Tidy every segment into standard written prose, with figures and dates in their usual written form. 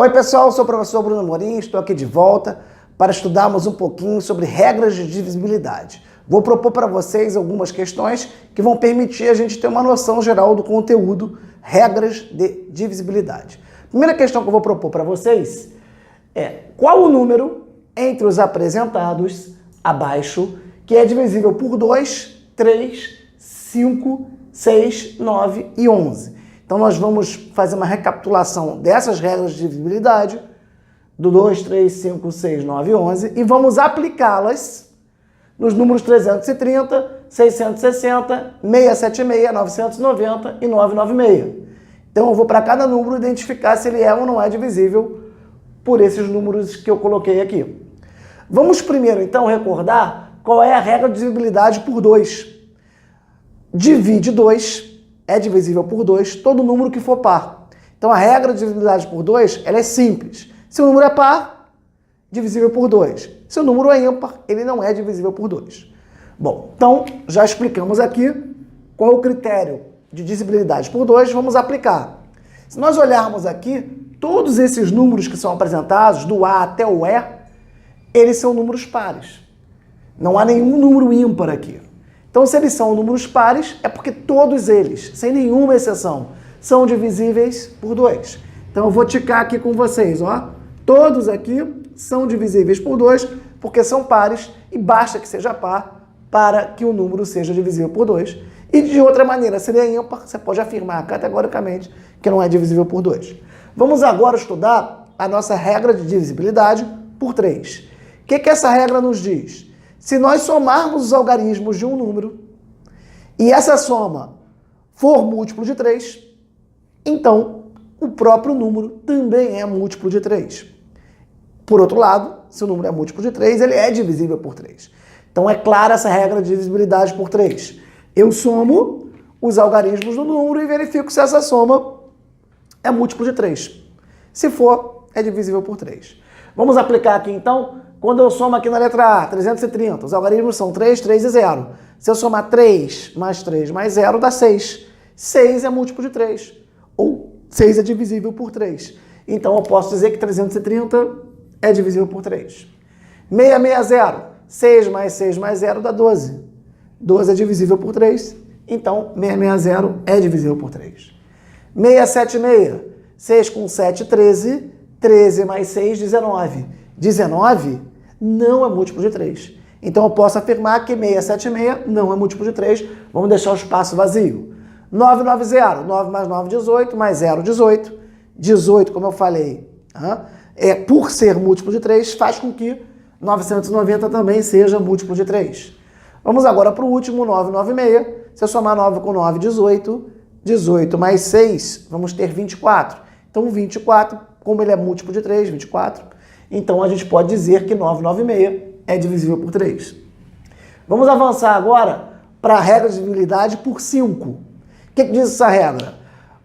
Oi pessoal, eu sou o professor Bruno Amorim, estou aqui de volta para estudarmos um pouquinho sobre regras de divisibilidade. Vou propor para vocês algumas questões que vão permitir a gente ter uma noção geral do conteúdo, regras de divisibilidade. Primeira questão que eu vou propor para vocês é: qual o número entre os apresentados abaixo que é divisível por 2, 3, 5, 6, 9 e 11? Então nós vamos fazer uma recapitulação dessas regras de divisibilidade, do 2, 3, 5, 6, 9 e 11, e vamos aplicá-las nos números 330, 660, 676, 990 e 996. Então eu vou para cada número identificar se ele é ou não é divisível por esses números que eu coloquei aqui. Vamos primeiro então recordar qual é a regra de divisibilidade por 2. Divide 2. É divisível por 2 todo número que for par. Então a regra de divisibilidade por 2 ela é simples. Se o número é par, divisível por 2. Se o número é ímpar, ele não é divisível por 2. Bom, então já explicamos aqui qual é o critério de divisibilidade por 2, vamos aplicar. Se nós olharmos aqui, todos esses números que são apresentados, do A até o E, eles são números pares. Não há nenhum número ímpar aqui. Então, se eles são números pares, é porque todos eles, sem nenhuma exceção, são divisíveis por 2. Então, eu vou ticar aqui com vocês, ó. Todos aqui são divisíveis por 2, porque são pares, e basta que seja par para que o número seja divisível por 2. E, de outra maneira, se ele é ímpar, você pode afirmar categoricamente que não é divisível por 2. Vamos agora estudar a nossa regra de divisibilidade por 3. O que essa regra nos diz? Se nós somarmos os algarismos de um número e essa soma for múltiplo de 3, então o próprio número também é múltiplo de 3. Por outro lado, se o número é múltiplo de 3, ele é divisível por 3. Então é clara essa regra de divisibilidade por 3. Eu somo os algarismos do número e verifico se essa soma é múltiplo de 3. Se for, é divisível por 3. Vamos aplicar aqui então. Quando eu somo aqui na letra A, 330, os algarismos são 3, 3 e 0. Se eu somar 3 mais 3 mais 0, dá 6. 6 é múltiplo de 3. Ou 6 é divisível por 3. Então eu posso dizer que 330 é divisível por 3. 660, 6 mais 6 mais 0 dá 12. 12 é divisível por 3. Então 660 é divisível por 3. 676, 6 com 7, 13. 13 mais 6, 19. 19 não é múltiplo de 3. Então eu posso afirmar que 676 não é múltiplo de 3. Vamos deixar o espaço vazio. 990, 9 mais 9, 18, mais 0, 18. 18, como eu falei, por ser múltiplo de 3, faz com que 990 também seja múltiplo de 3. Vamos agora para o último, 996. Se eu somar 9 com 9, 18. 18 mais 6, vamos ter 24. Então 24, como ele é múltiplo de 3, 24, então a gente pode dizer que 996 é divisível por 3. Vamos avançar agora para a regra de divisibilidade por 5. O que diz essa regra?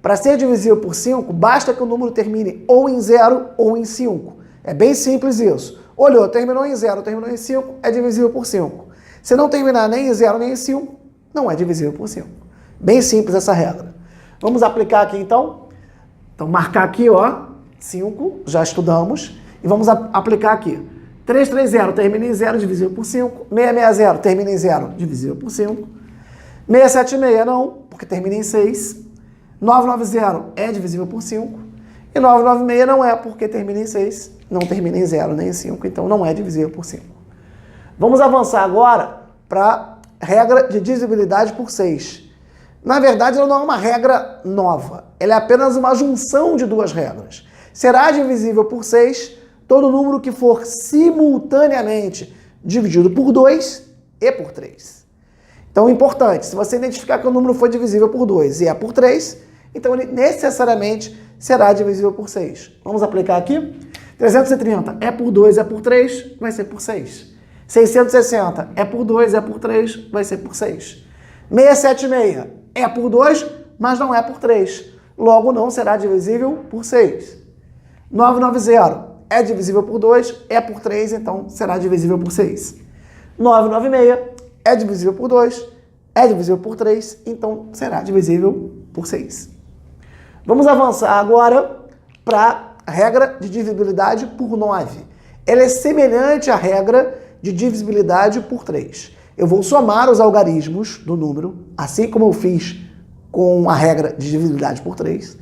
Para ser divisível por 5, basta que o número termine ou em 0 ou em 5. É bem simples isso. Olhou, terminou em 0, terminou em 5, é divisível por 5. Se não terminar nem em 0 nem em 5, não é divisível por 5. Bem simples essa regra. Vamos aplicar aqui então. Então marcar aqui, ó, 5, já estudamos. E vamos aplicar aqui. 330 termina em 0, divisível por 5. 660 termina em 0, divisível por 5. 676 não, porque termina em 6. 990 é divisível por 5. E 996 não é, porque termina em 6. Não termina em 0 nem em 5, então não é divisível por 5. Vamos avançar agora para a regra de divisibilidade por 6. Na verdade, ela não é uma regra nova. Ela é apenas uma junção de duas regras. Será divisível por 6 todo número que for simultaneamente dividido por 2 e por 3. Então, importante, se você identificar que o número foi divisível por 2 e é por 3, então ele necessariamente será divisível por 6. Vamos aplicar aqui. 330 é por 2, é por 3, vai ser por 6. 660 é por 2, é por 3, vai ser por 6. 676 é por 2, mas não é por 3. Logo, não será divisível por 6. 990 é divisível por 2, é por 3, então será divisível por 6. 996 é divisível por 2, é divisível por 3, então será divisível por 6. Vamos avançar agora para regra de divisibilidade por 9. Ela é semelhante à regra de divisibilidade por 3. Eu vou somar os algarismos do número, assim como eu fiz com a regra de divisibilidade por 3.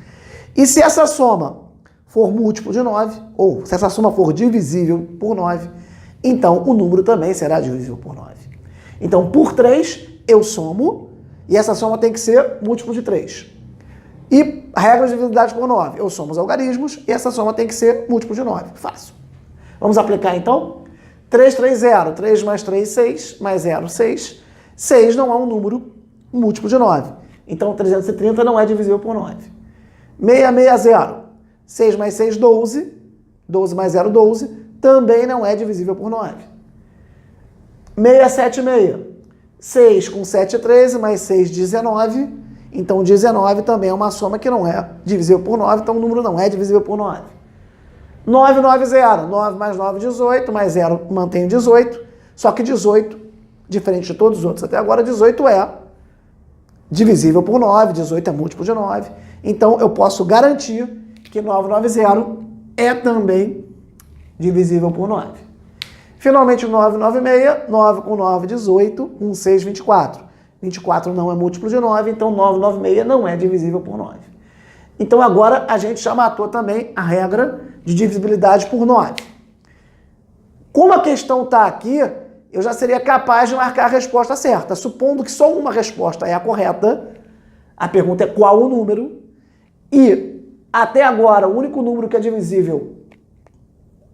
E se essa soma for múltiplo de 9, ou se essa soma for divisível por 9, então o número também será divisível por 9. Então, por 3, eu somo, e essa soma tem que ser múltiplo de 3. E a regra de divisibilidade por 9, eu somo os algarismos, e essa soma tem que ser múltiplo de 9. Fácil. Vamos aplicar então? 3, 3, 0. 3 mais 3, 6. Mais 0, 6. 6 não é um número múltiplo de 9. Então, 330 não é divisível por 9. 6, 6, 0. 6 mais 6, 12. 12 mais 0, 12. Também não é divisível por 9. 6, 7, 6. 6 com 7, 13. Mais 6, 19. Então, 19 também é uma soma que não é divisível por 9. Então, o número não é divisível por 9. 9, 9, 0. 9 mais 9, 18. Mais 0 mantém 18. Só que 18, diferente de todos os outros até agora, 18 é divisível por 9. 18 é múltiplo de 9. Então, eu posso garantir que 990 é também divisível por 9. Finalmente, 996. 9 com 9, 18. 1, 6, 24. 24 não é múltiplo de 9, então 996 não é divisível por 9. Então, agora a gente já matou também a regra de divisibilidade por 9. Como a questão está aqui, eu já seria capaz de marcar a resposta certa. Supondo que só uma resposta é a correta, a pergunta é qual o número, e até agora o único número que é divisível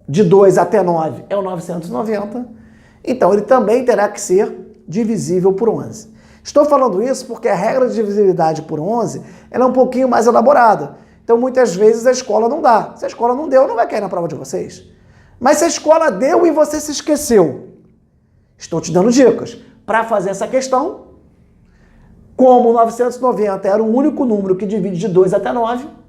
de 2 até 9 é o 990, então ele também terá que ser divisível por 11. Estou falando isso porque a regra de divisibilidade por 11 ela é um pouquinho mais elaborada. Então, muitas vezes a escola não dá. Se a escola não deu, não vai cair na prova de vocês. Mas se a escola deu e você se esqueceu, estou te dando dicas para fazer essa questão. Como 990 era o único número que divide de 2 até 9,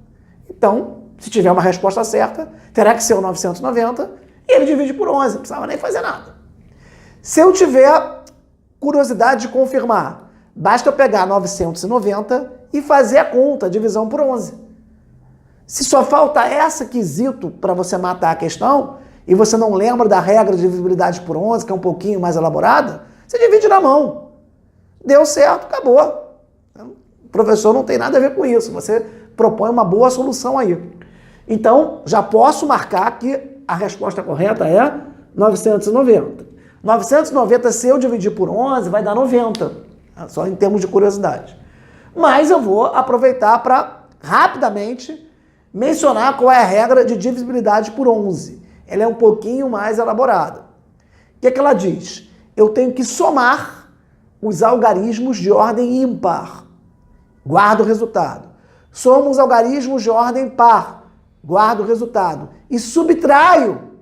então, se tiver uma resposta certa, terá que ser o 990 e ele divide por 11, não precisava nem fazer nada. Se eu tiver curiosidade de confirmar, basta eu pegar 990 e fazer a conta, a divisão por 11. Se só falta esse quesito para você matar a questão, e você não lembra da regra de divisibilidade por 11, que é um pouquinho mais elaborada, você divide na mão. Deu certo, acabou. O professor não tem nada a ver com isso, você propõe uma boa solução aí. Então, já posso marcar que a resposta correta é 990. 990, se eu dividir por 11, vai dar 90, só em termos de curiosidade. Mas eu vou aproveitar para, rapidamente, mencionar qual é a regra de divisibilidade por 11. Ela é um pouquinho mais elaborada. O que é que ela diz? Eu tenho que somar os algarismos de ordem ímpar. Guardo o resultado. Somo os algarismos de ordem par. Guardo o resultado. E subtraio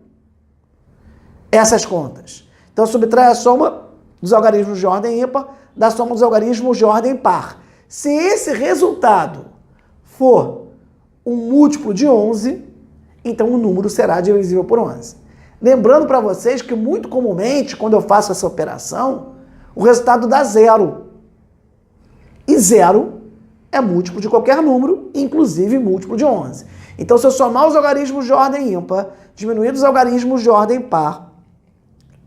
essas contas. Então, subtrai a soma dos algarismos de ordem ímpar da soma dos algarismos de ordem par. Se esse resultado for um múltiplo de 11, então o número será divisível por 11. Lembrando para vocês que, muito comumente, quando eu faço essa operação, o resultado dá 0. E 0 é múltiplo de qualquer número, inclusive múltiplo de 11. Então, se eu somar os algarismos de ordem ímpar, diminuir os algarismos de ordem par,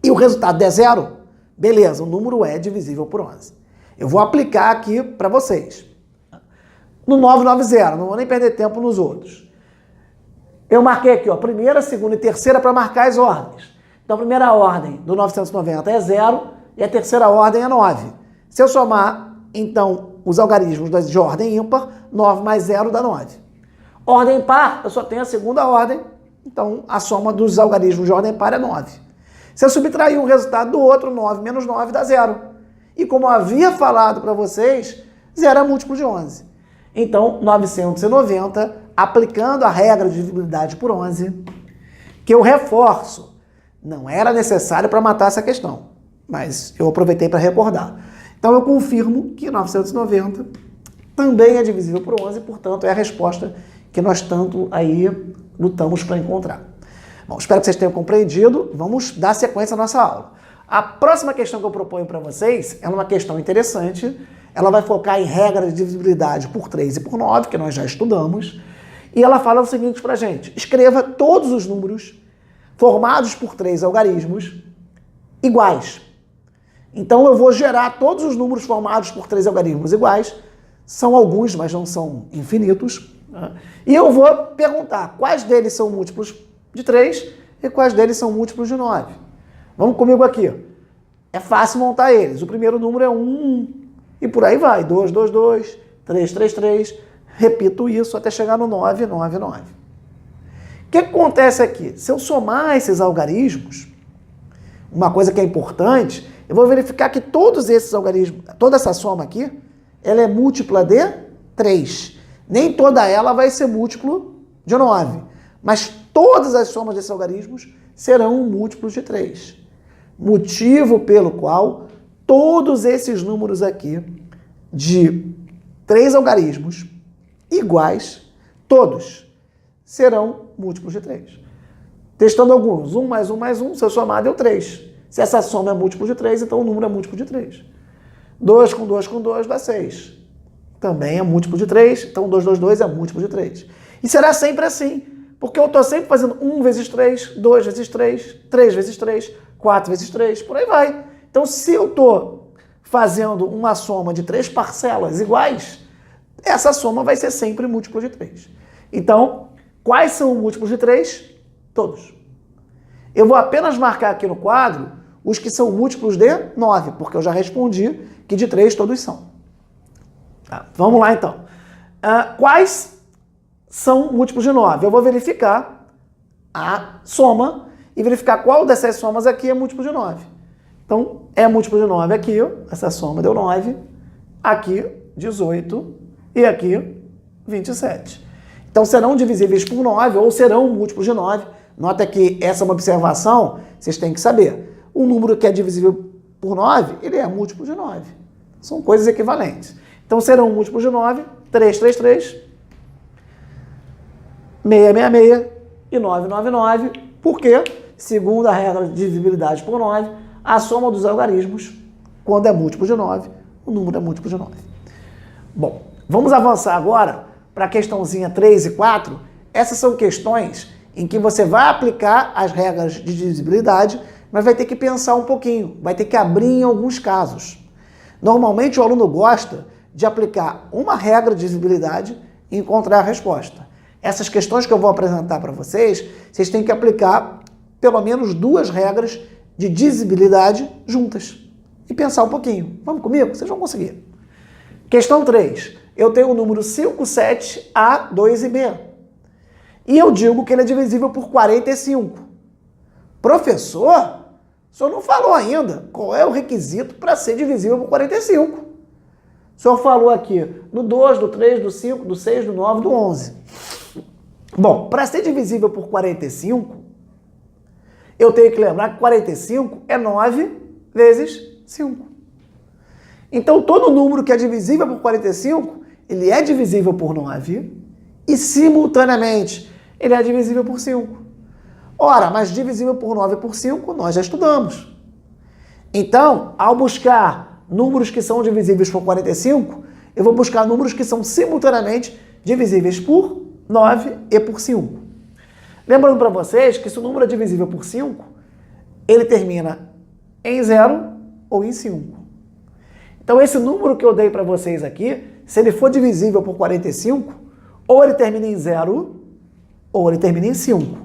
e o resultado der 0, beleza, o número é divisível por 11. Eu vou aplicar aqui para vocês. No 990, não vou nem perder tempo nos outros. Eu marquei aqui, ó, primeira, segunda e terceira para marcar as ordens. Então, a primeira ordem do 990 é 0 e a terceira ordem é 9. Se eu somar, então, os algarismos de ordem ímpar, 9 mais 0 dá 9. Ordem par, eu só tenho a segunda ordem, então a soma dos algarismos de ordem par é 9. Se eu subtrair um resultado do outro, 9 menos 9 dá 0. E como eu havia falado para vocês, 0 é múltiplo de 11. Então, 990, aplicando a regra de divisibilidade por 11, que eu reforço, não era necessário para matar essa questão, mas eu aproveitei para recordar. Então, eu confirmo que 990 também é divisível por 11, portanto, é a resposta que nós tanto aí lutamos para encontrar. Bom, espero que vocês tenham compreendido. Vamos dar sequência à nossa aula. A próxima questão que eu proponho para vocês é uma questão interessante. Ela vai focar em regra de divisibilidade por 3 e por 9, que nós já estudamos. E ela fala o seguinte pra gente: escreva todos os números formados por 3 algarismos iguais. Então eu vou gerar todos os números formados por 3 algarismos iguais. São alguns, mas não são infinitos. Né? E eu vou perguntar quais deles são múltiplos de 3 e quais deles são múltiplos de 9. Vamos comigo aqui. É fácil montar eles. O primeiro número é 1, e por aí vai. 2, 2, 2, 3, 3, 3. Repito isso até chegar no 9, 9, 9. O que acontece aqui? Se eu somar esses algarismos, uma coisa que é importante, eu vou verificar que todos esses algarismos, toda essa soma aqui, ela é múltipla de 3. Nem toda ela vai ser múltiplo de 9. Mas todas as somas desses algarismos serão múltiplos de 3. Motivo pelo qual todos esses números aqui de 3 algarismos iguais, todos serão múltiplos de 3. Testando alguns. 1 mais 1 mais 1, se eu somar, deu 3. Se essa soma é múltiplo de 3, então o número é múltiplo de 3. 2 com 2 com 2 dá 6. Também é múltiplo de 3, então 2, 2, 2 é múltiplo de 3. E será sempre assim, porque eu estou sempre fazendo 1 vezes 3, 2 vezes 3, 3 vezes 3, 4 vezes 3, por aí vai. Então, se eu estou fazendo uma soma de 3 parcelas iguais, essa soma vai ser sempre múltiplo de 3. Então, quais são múltiplos de 3? Todos. Eu vou apenas marcar aqui no quadro os que são múltiplos de 9, porque eu já respondi que de 3 todos são. Tá, vamos lá então. Quais são múltiplos de 9? Eu vou verificar a soma e verificar qual dessas somas aqui é múltiplo de 9. Então, é múltiplo de 9 aqui, essa soma deu 9, aqui 18 e aqui 27. Então, serão divisíveis por 9 ou serão múltiplos de 9. Nota que essa é uma observação, vocês têm que saber. O número que é divisível por 9, ele é múltiplo de 9. São coisas equivalentes. Então, serão múltiplos de 9, 3, 3, 3, 6, 6, 6 e 9, 9, 9. Porque, segundo a regra de divisibilidade por 9, a soma dos algarismos, quando é múltiplo de 9, o número é múltiplo de 9. Bom, vamos avançar agora para a questãozinha 3 e 4. Essas são questões em que você vai aplicar as regras de divisibilidade, mas vai ter que pensar um pouquinho, vai ter que abrir em alguns casos. Normalmente o aluno gosta de aplicar uma regra de divisibilidade e encontrar a resposta. Essas questões que eu vou apresentar para vocês, vocês têm que aplicar pelo menos 2 regras de divisibilidade juntas e pensar um pouquinho. Vamos comigo? Vocês vão conseguir. Questão 3. Eu tenho o número 5, 7, A, 2 e B. E eu digo que ele é divisível por 45. Professor, o senhor não falou ainda qual é o requisito para ser divisível por 45. O senhor falou aqui do 2, do 3, do 5, do 6, do 9, do 11. Bom, para ser divisível por 45, eu tenho que lembrar que 45 é 9 vezes 5. Então, todo número que é divisível por 45, ele é divisível por 9 e, simultaneamente, ele é divisível por 5. Ora, mas divisível por 9 e por 5, nós já estudamos. Então, ao buscar números que são divisíveis por 45, eu vou buscar números que são simultaneamente divisíveis por 9 e por 5. Lembrando para vocês que se o número é divisível por 5, ele termina em 0 ou em 5. Então, esse número que eu dei para vocês aqui, se ele for divisível por 45, ou ele termina em 0, ou ele termina em 5.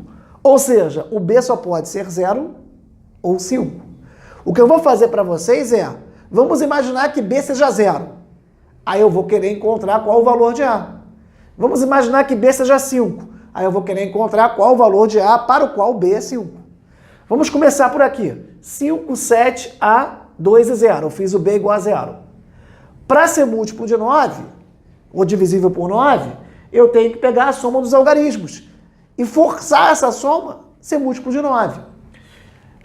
Ou seja, o B só pode ser 0 ou 5. O que eu vou fazer para vocês é, vamos imaginar que B seja 0. Aí eu vou querer encontrar qual o valor de A. Vamos imaginar que B seja 5. Aí eu vou querer encontrar qual o valor de A para o qual B é 5. Vamos começar por aqui. 5, 7, A, 2 e 0. Eu fiz o B igual a 0. Para ser múltiplo de 9, ou divisível por 9, eu tenho que pegar a soma dos algarismos e forçar essa soma ser múltiplo de 9.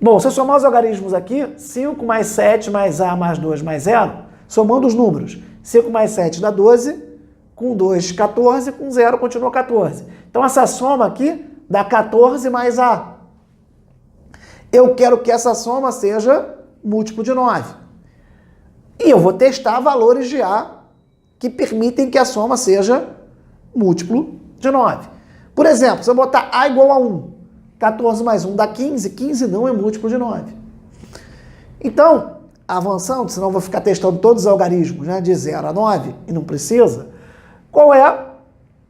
Bom, se eu somar os algarismos aqui, 5 mais 7 mais A mais 2 mais 0, somando os números, 5 mais 7 dá 12, com 2, 14, com 0 continua 14. Então, essa soma aqui dá 14 mais A. Eu quero que essa soma seja múltiplo de 9. E eu vou testar valores de A que permitem que a soma seja múltiplo de 9. Por exemplo, se eu botar A igual a 1, 14 mais 1 dá 15, 15 não é múltiplo de 9. Então, avançando, senão eu vou ficar testando todos os algarismos, né, de 0 a 9, e não precisa, qual é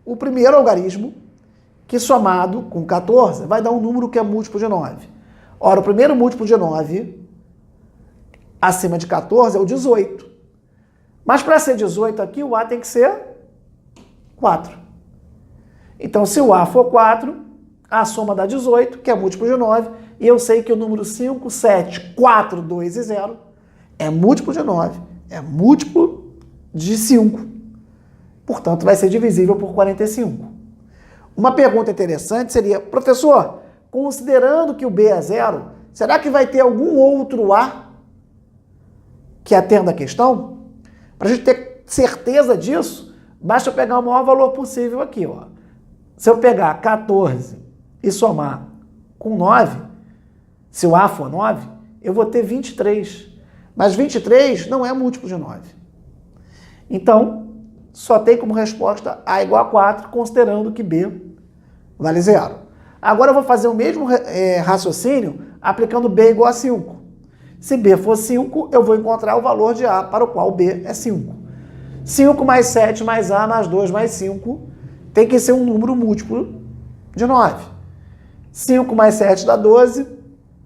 o primeiro algarismo que somado com 14 vai dar um número que é múltiplo de 9? Ora, o primeiro múltiplo de 9 acima de 14 é o 18. Mas para ser 18 aqui, o A tem que ser 4. Então, se o A for 4, a soma dá 18, que é múltiplo de 9, e eu sei que o número 5, 7, 4, 2 e 0 é múltiplo de 9, é múltiplo de 5. Portanto, vai ser divisível por 45. Uma pergunta interessante seria, professor, considerando que o B é 0, será que vai ter algum outro A que atenda a questão? Para a gente ter certeza disso, basta eu pegar o maior valor possível aqui. Ó. Se eu pegar 14 e somar com 9, se o A for 9, eu vou ter 23. Mas 23 não é múltiplo de 9. Então, só tem como resposta A igual a 4, considerando que B vale 0. Agora eu vou fazer o mesmo raciocínio aplicando B igual a 5. Se B for 5, eu vou encontrar o valor de A para o qual B é 5. 5 mais 7 mais A mais 2 mais 5 tem que ser um número múltiplo de 9. 5 mais 7 dá 12,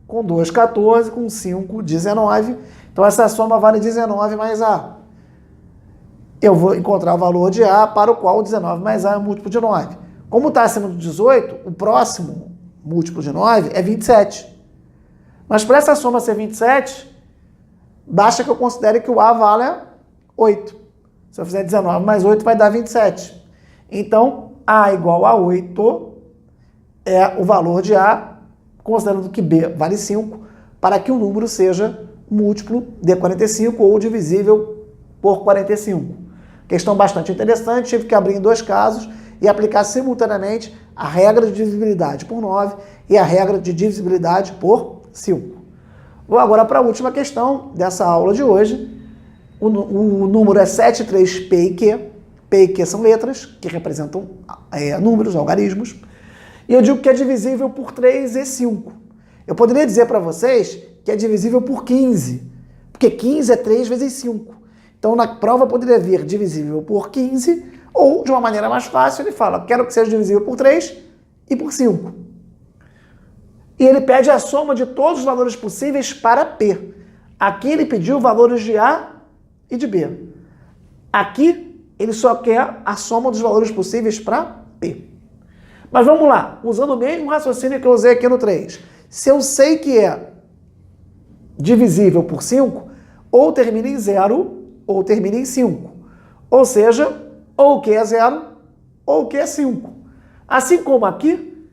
com 2, 14, com 5, 19. Então essa soma vale 19 mais A. Eu vou encontrar o valor de A para o qual 19 mais A é múltiplo de 9. Como está acima do 18, o próximo múltiplo de 9 é 27. Mas para essa soma ser 27, basta que eu considere que o A vale 8. Se eu fizer 19 mais 8, vai dar 27. Então, A igual a 8 é o valor de A, considerando que B vale 5, para que o número seja múltiplo de 45 ou divisível por 45. Questão bastante interessante, tive que abrir em dois casos e aplicar simultaneamente a regra de divisibilidade por 9 e a regra de divisibilidade por 5. Vou agora para a última questão dessa aula de hoje. O número é 7, 3, P e Q. P e Q são letras que representam números, algarismos. E eu digo que é divisível por 3 e 5. Eu poderia dizer para vocês que é divisível por 15, porque 15 é 3 vezes 5. Então, na prova poderia vir divisível por 15, ou, de uma maneira mais fácil, ele fala, quero que seja divisível por 3 e por 5. E ele pede a soma de todos os valores possíveis para P. Aqui ele pediu valores de A e de B. Aqui ele só quer a soma dos valores possíveis para P. Mas vamos lá, usando o mesmo raciocínio que eu usei aqui no 3. Se eu sei que é divisível por 5, ou termina em 0, ou termina em 5. Ou seja, ou o que é 0, ou o que é 5. Assim como aqui,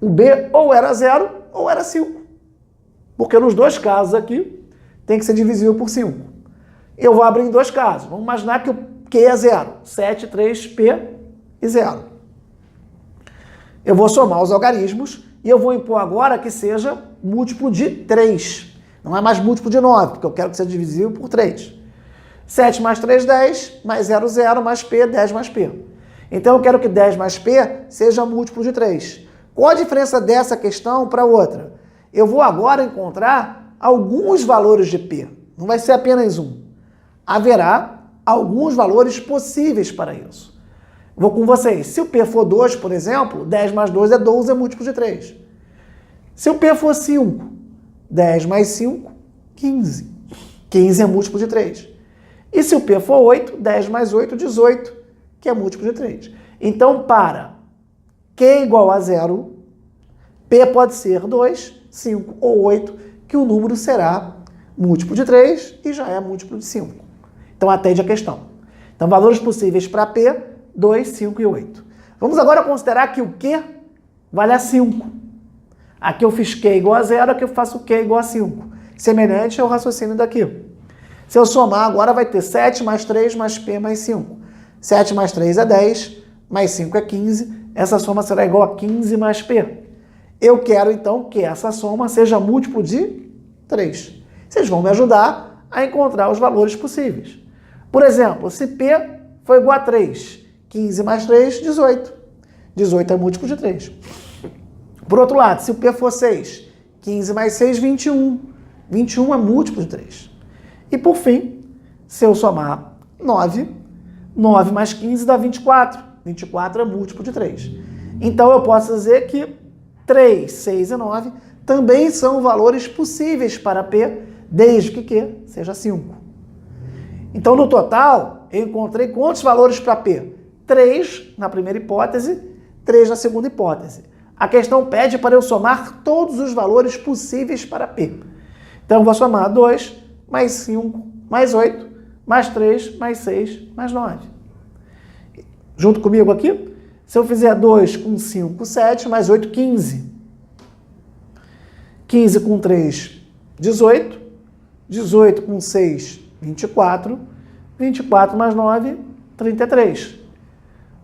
o B ou era 0, ou era 5. Porque nos dois casos aqui, tem que ser divisível por 5. Eu vou abrir em dois casos. Vamos imaginar que o Q é 0. 7, 3, P e 0. Eu vou somar os algarismos e eu vou impor agora que seja múltiplo de 3. Não é mais múltiplo de 9, porque eu quero que seja divisível por 3. 7 mais 3, 10, mais 0, 0, mais P, 10 mais P. Então eu quero que 10 mais P seja múltiplo de 3. Qual a diferença dessa questão para outra? Eu vou agora encontrar alguns valores de P. Não vai ser apenas um. Haverá alguns valores possíveis para isso. Vou com vocês. Se o P for 2, por exemplo, 10 mais 2 é 12, é múltiplo de 3. Se o P for 5, 10 mais 5, 15. 15 é múltiplo de 3. E se o P for 8, 10 mais 8, 18, que é múltiplo de 3. Então, para Q igual a 0, P pode ser 2, 5 ou 8, que o número será múltiplo de 3 e já é múltiplo de 5. Então, atende a questão. Então, valores possíveis para P, 2, 5 e 8. Vamos agora considerar que o Q vale a 5. Aqui eu fiz Q igual a 0, aqui eu faço Q igual a 5. Semelhante ao raciocínio daqui. Se eu somar agora vai ter 7 mais 3 mais P mais 5. 7 mais 3 é 10, mais 5 é 15. Essa soma será igual a 15 mais P. Eu quero então que essa soma seja múltiplo de 3. Vocês vão me ajudar a encontrar os valores possíveis. Por exemplo, se P for igual a 3, 15 mais 3, 18. 18 é múltiplo de 3. Por outro lado, se o P for 6, 15 mais 6, 21. 21 é múltiplo de 3. E por fim, se eu somar 9, 9 mais 15 dá 24. 24 é múltiplo de 3. Então eu posso dizer que 3, 6 e 9 também são valores possíveis para P, desde que Q seja 5. Então no total, eu encontrei quantos valores para P? 3 na primeira hipótese, 3 na segunda hipótese. A questão pede para eu somar todos os valores possíveis para P. Então eu vou somar 2, mais 5, mais 8, mais 3, mais 6, mais 9. Junto comigo aqui? Se eu fizer 2 com 5, 7, mais 8, 15. 15 com 3, 18. 18 com 6, 24. 24 mais 9, 33.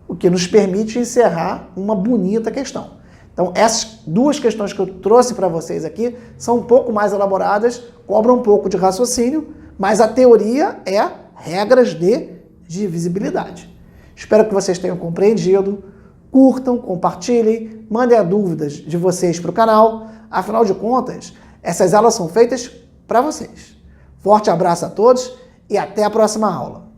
O que nos permite encerrar uma bonita questão. Então, essas duas questões que eu trouxe para vocês aqui são um pouco mais elaboradas, cobram um pouco de raciocínio, mas a teoria é regras de divisibilidade. Espero que vocês tenham compreendido. Curtam, compartilhem, mandem as dúvidas de vocês para o canal. Afinal de contas, essas aulas são feitas para vocês. Forte abraço a todos e até a próxima aula.